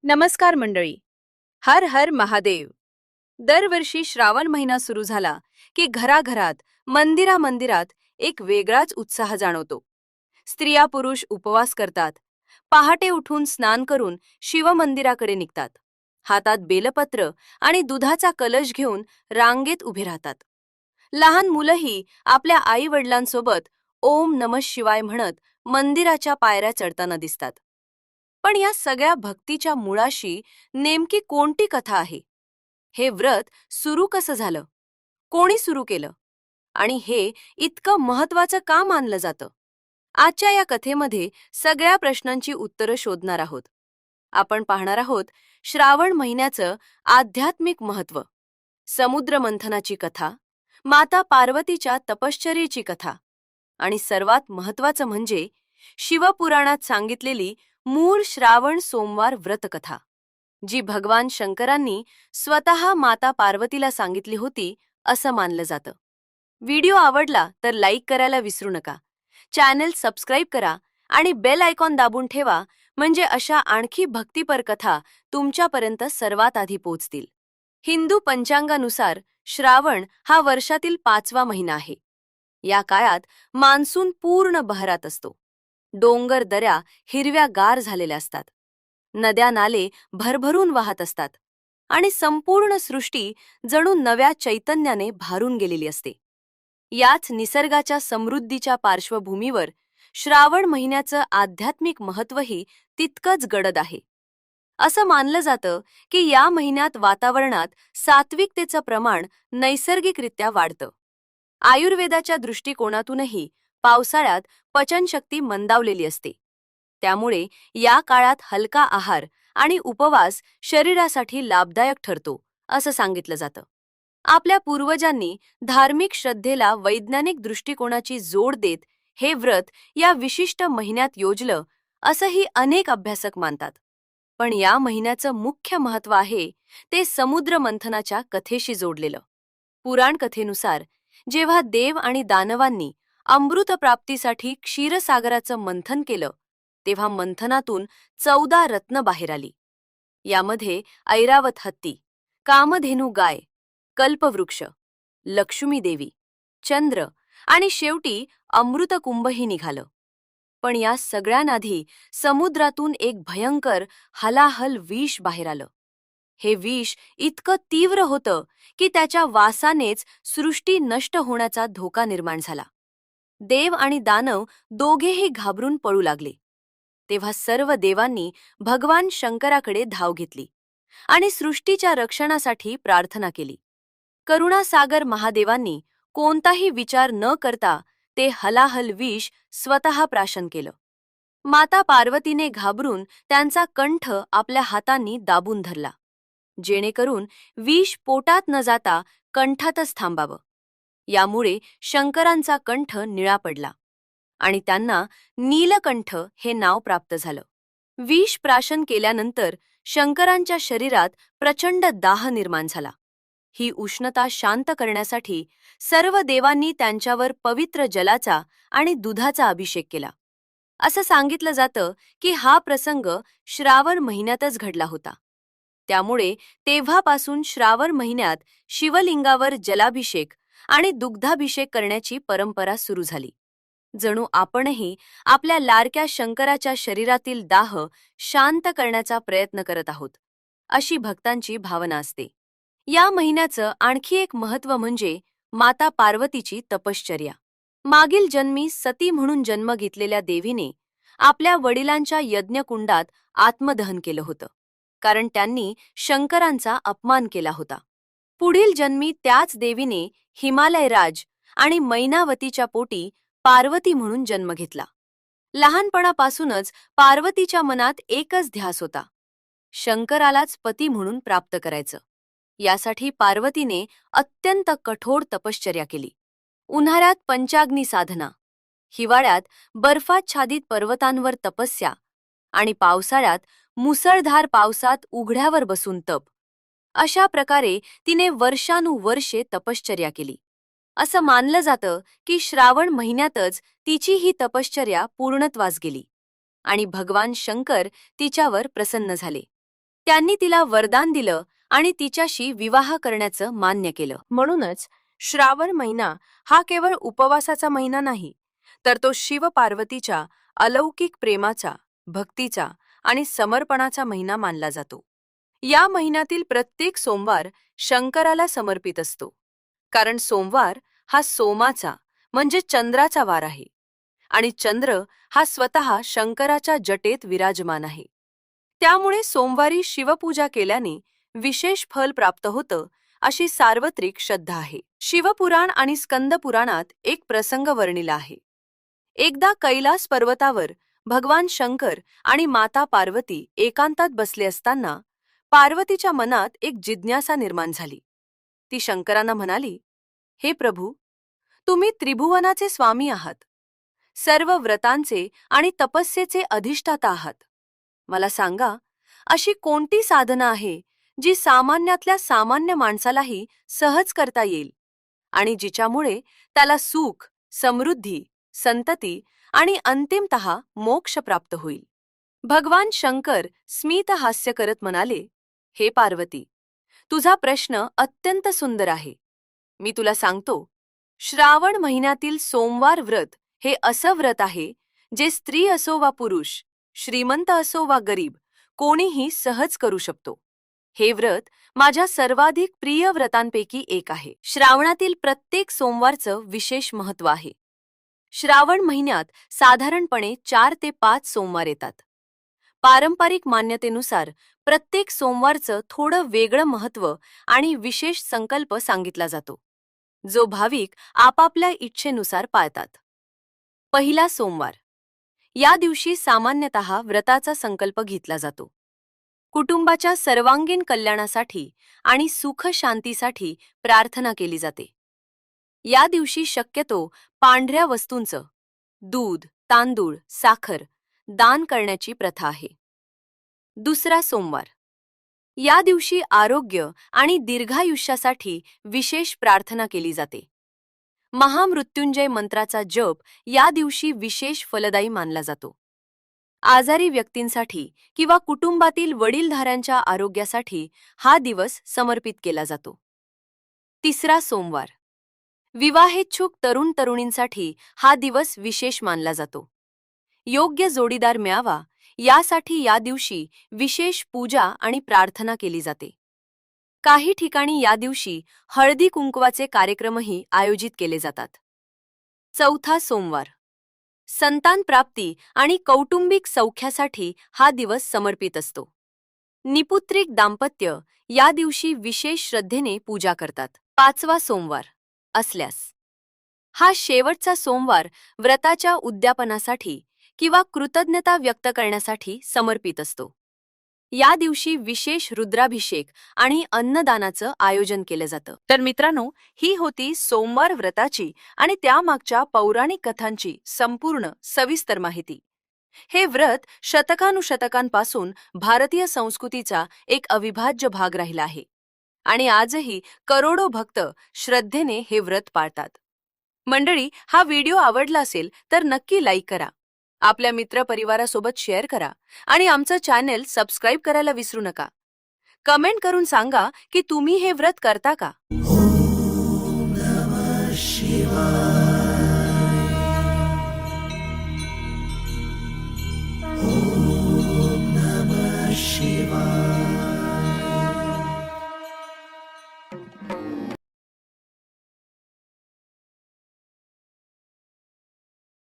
नमस्कार मंडळी. हर हर महादेव. दरवर्षी श्रावण महिना सुरू झाला की घराघरात मंदिरात एक वेगळाच उत्साह जाणवतो. स्त्रिया पुरुष उपवास करतात, पहाटे उठून स्नान करून शिवमंदिराकडे निघतात, हातात बेलपत्र आणि दुधाचा कलश घेऊन रांगेत उभे राहतात. लहान मुलंही आपल्या आई वडिलांसोबत ओम नमः शिवाय म्हणत मंदिराच्या पायऱ्या चढताना दिसतात. पण या सगळ्या भक्तीच्या मुळाशी नेमकी कोणती कथा आहे? हे व्रत सुरू कसं झालं? कोणी सुरू केलं? आणि हे इतकं महत्वाचं का मानलं जातं? आजच्या या कथेमध्ये सगळ्या प्रश्नांची उत्तरं शोधणार आहोत. आपण पाहणार आहोत श्रावण महिन्याचं आध्यात्मिक महत्त्व, समुद्र मंथनाची कथा, माता पार्वतीच्या तपश्चर्येची कथा आणि सर्वात महत्त्वाचं म्हणजे शिवपुराणात सांगितलेली मूळ श्रावण सोमवार व्रतकथा, जी भगवान शंकरांनी स्वतः माता पार्वतीला सांगितली होती असं मानलं जातं. व्हिडिओ आवडला तर लाईक करायला विसरू नका. चॅनल सबस्क्राईब करा आणि बेल आयकॉन दाबून ठेवा, म्हणजे अशा आणखी भक्तिपर कथा तुमच्यापर्यंत सर्वात आधी पोहोचतील. हिंदू पंचांगानुसार श्रावण हा वर्षातील 5वा महिना आहे. या काळात मान्सून पूर्ण बहरात असतो. डोंगर दऱ्या हिरव्या गार झालेल्या असतात, नद्या नाले भरभरून वाहत असतात आणि संपूर्ण सृष्टी जणू नव्या चैतन्याने भारून गेलेली असते. याच निसर्गाच्या समृद्धीच्या पार्श्वभूमीवर श्रावण महिन्याचं आध्यात्मिक महत्त्वही तितकंच गडद आहे. असं मानलं जातं की या महिन्यात वातावरणात सात्विकतेचं प्रमाण नैसर्गिकरित्या वाढतं. आयुर्वेदाच्या दृष्टिकोनातूनही पावसाळ्यात पचनशक्ती मंदावलेली असते. त्यामुळे या काळात हलका आहार आणि उपवास शरीरासाठी लाभदायक ठरतो असं सांगितलं जातं. आपल्या पूर्वजांनी धार्मिक श्रद्धेला वैज्ञानिक दृष्टिकोनाची जोड देत हे व्रत या विशिष्ट महिन्यात योजलं असंही अनेक अभ्यासक मानतात. पण या महिन्याचं मुख्य महत्त्व आहे ते समुद्र मंथनाच्या कथेशी जोडलेलं. पुराण कथेनुसार जेव्हा देव आणि दानवांनी अमृतप्राप्तीसाठी क्षीरसागराचं मंथन केलं, तेव्हा मंथनातून 14 रत्न बाहेर आली. यामध्ये ऐरावत हत्ती, कामधेनू गाय, कल्पवृक्ष, लक्ष्मी देवी, चंद्र आणि शेवटी अमृतकुंभही निघालं. पण या सगळ्यांआधी समुद्रातून एक भयंकर हलाहल विष बाहेर आलं. हे विष इतकं तीव्र होतं की त्याच्या वासानेच सृष्टी नष्ट होण्याचा धोका निर्माण झाला. देव आणि दानव दोघेही घाबरून पळू लागले. तेव्हा सर्व देवांनी भगवान शंकराकडे धाव घेतली आणि सृष्टीच्या रक्षणासाठी प्रार्थना केली. करुणासागर महादेवांनी कोणताही विचार न करता ते हलाहल विष स्वतः प्राशन केलं. माता पार्वतीने घाबरून त्यांचा कंठ आपल्या हातांनी दाबून धरला, जेणेकरून विष पोटात न जाता कंठातच थांबावं. यामुळे शंकरांचा कंठ निळा पडला आणि त्यांना नीलकंठ हे नाव प्राप्त झालं. विष प्राशन केल्यानंतर शंकरांच्या शरीरात प्रचंड दाह निर्माण झाला. ही उष्णता शांत करण्यासाठी सर्व देवांनी त्यांच्यावर पवित्र जलाचा आणि दुधाचा अभिषेक केला. असं सांगितलं जातं की हा प्रसंग श्रावण महिन्यातच घडला होता. त्यामुळे तेव्हापासून श्रावण महिन्यात शिवलिंगावर जलाभिषेक आणि दुग्धाभिषेक करण्याची परंपरा सुरू झाली. जणू आपणही आपल्या लाडक्या शंकराच्या शरीरातील दाह शांत करण्याचा प्रयत्न करत आहोत, अशी भक्तांची भावना असते. या महिन्याचं आणखी एक महत्त्व म्हणजे माता पार्वतीची तपश्चर्या. मागील जन्मी सती म्हणून जन्म घेतलेल्या देवीने आपल्या वडिलांच्या यज्ञकुंडात आत्मदहन केलं होतं, कारण त्यांनी शंकरांचा अपमान केला होता. पुढील जन्मी त्याच देवीने हिमालयराज आणि मैनावतीच्या पोटी पार्वती म्हणून जन्म घेतला. लहानपणापासूनच पार्वतीच्या मनात एकच ध्यास होता, शंकरालाच पती म्हणून प्राप्त करायचं. यासाठी पार्वतीने अत्यंत कठोर तपश्चर्या केली. उन्हाळ्यात पंचाग्नी साधना, हिवाळ्यात बर्फाच्छादित पर्वतांवर तपस्या आणि पावसाळ्यात मुसळधार पावसात उघड्यावर बसून तप. अशा प्रकारे तिने वर्षानुवर्षे तपश्चर्या केली. असं मानलं जातं की श्रावण महिन्यातच तिची ही तपश्चर्या पूर्णत्वास गेली आणि भगवान शंकर तिच्यावर प्रसन्न झाले. त्यांनी तिला वरदान दिलं आणि तिच्याशी विवाह करण्याचं मान्य केलं. म्हणूनच श्रावण महिना हा केवळ उपवासाचा महिना नाही, तर तो शिव पार्वतीच्या अलौकिक प्रेमाचा, भक्तीचा आणि समर्पणाचा महिना मानला जातो. या महिन्यातील प्रत्येक सोमवार शंकराला समर्पित असतो, कारण सोमवार हा सोमाचा म्हणजे चंद्राचा वार आहे आणि चंद्र हा स्वतः शंकराच्या जटेत विराजमान आहे. त्यामुळे सोमवारी शिवपूजा केल्याने विशेष फल प्राप्त होतं अशी सार्वत्रिक श्रद्धा आहे. शिवपुराण आणि स्कंदपुराणात एक प्रसंग वर्णिला आहे. एकदा कैलास पर्वतावर भगवान शंकर आणि माता पार्वती एकांतात बसले असताना पार्वतीच्या मनात एक जिज्ञासा निर्माण झाली. ती शंकरांना म्हणाली, हे प्रभू, तुम्ही त्रिभुवनाचे स्वामी आहात, सर्व व्रतांचे आणि तपस्येचे अधिष्ठाता आहात. मला सांगा, अशी कोणती साधना आहे जी सामान्यातल्या सामान्य माणसालाही सहज करता येईल आणि जिच्यामुळे त्याला सुख, समृद्धी, संतती आणि अंतिमतः मोक्ष प्राप्त होईल? भगवान शंकर स्मित हास्य करत म्हणाले, हे पार्वती, तुझा प्रश्न अत्यंत सुंदर आहे. मी तुला सांगतो, श्रावण महिन्यातील सोमवार व्रत हे असं व्रत आहे जे स्त्री असो वा पुरुष, श्रीमंत असो वा गरीब, कोणीही सहज करू शकतो. हे व्रत माझ्या सर्वाधिक प्रिय व्रतांपैकी एक आहे. श्रावणातील प्रत्येक सोमवारचं विशेष महत्त्व आहे. श्रावण महिन्यात साधारणपणे 4 ते 5 सोमवार येतात. पारंपरिक मान्यतेनुसार प्रत्येक सोमवारचं थोडं वेगळं महत्त्व आणि विशेष संकल्प सांगितला जातो, जो भाविक आपापल्या इच्छेनुसार पाळतात. पहिला सोमवार. या दिवशी सामान्यतः व्रताचा संकल्प घेतला जातो. कुटुंबाच्या सर्वांगीण कल्याणासाठी आणि सुख शांतीसाठी प्रार्थना केली जाते. या दिवशी शक्यतो पांढऱ्या वस्तूंचं, दूध, तांदूळ, साखर दान करण्याची प्रथा आहे. दुसरा सोमवार. या दिवशी आरोग्य आणि दीर्घायुष्यासाठी विशेष प्रार्थना केली जाते. महामृत्युंजय मंत्राचा जप या दिवशी विशेष फलदायी मानला जातो. आजारी व्यक्तींसाठी किंवा कुटुंबातील वडीलधाऱ्यांच्या आरोग्यासाठी हा दिवस समर्पित केला जातो. तिसरा सोमवार. विवाहेच्छुक तरुण तरुणींसाठी हा दिवस विशेष मानला जातो. योग्य जोडीदार मिळावा यासाठी या दिवशी विशेष पूजा आणि प्रार्थना केली जाते. काही ठिकाणी या दिवशी हळदी कुंकवाचे कार्यक्रमही आयोजित केले जातात. चौथा सोमवार. संतान प्राप्ती आणि कौटुंबिक सौख्यासाठी हा दिवस समर्पित असतो. निपुत्रिक दाम्पत्य या दिवशी विशेष श्रद्धेने पूजा करतात. पाचवा सोमवार असल्यास हा शेवटचा सोमवार व्रताच्या उद्यापनासाठी किंवा कृतज्ञता व्यक्त करण्यासाठी समर्पित असतो. या दिवशी विशेष रुद्राभिषेक आणि अन्नदानाचं आयोजन केलं जातं. तर मित्रांनो, ही होती सोमवार व्रताची आणि त्यामागच्या पौराणिक कथांची संपूर्ण सविस्तर माहिती. हे व्रत शतकानुशतकांपासून भारतीय संस्कृतीचा एक अविभाज्य भाग राहिला आहे आणि आजही करोडो भक्त श्रद्धेने हे व्रत पाळतात. मंडळी, हा व्हिडिओ आवडला असेल तर नक्की लाईक करा, आपल्या मित्रपरिवारासोबत शेअर करा आणि आमचं चॅनल सबस्क्राईब करायला विसरू नका. कमेंट करून सांगा की तुम्ही हे व्रत करता का. शिवाय.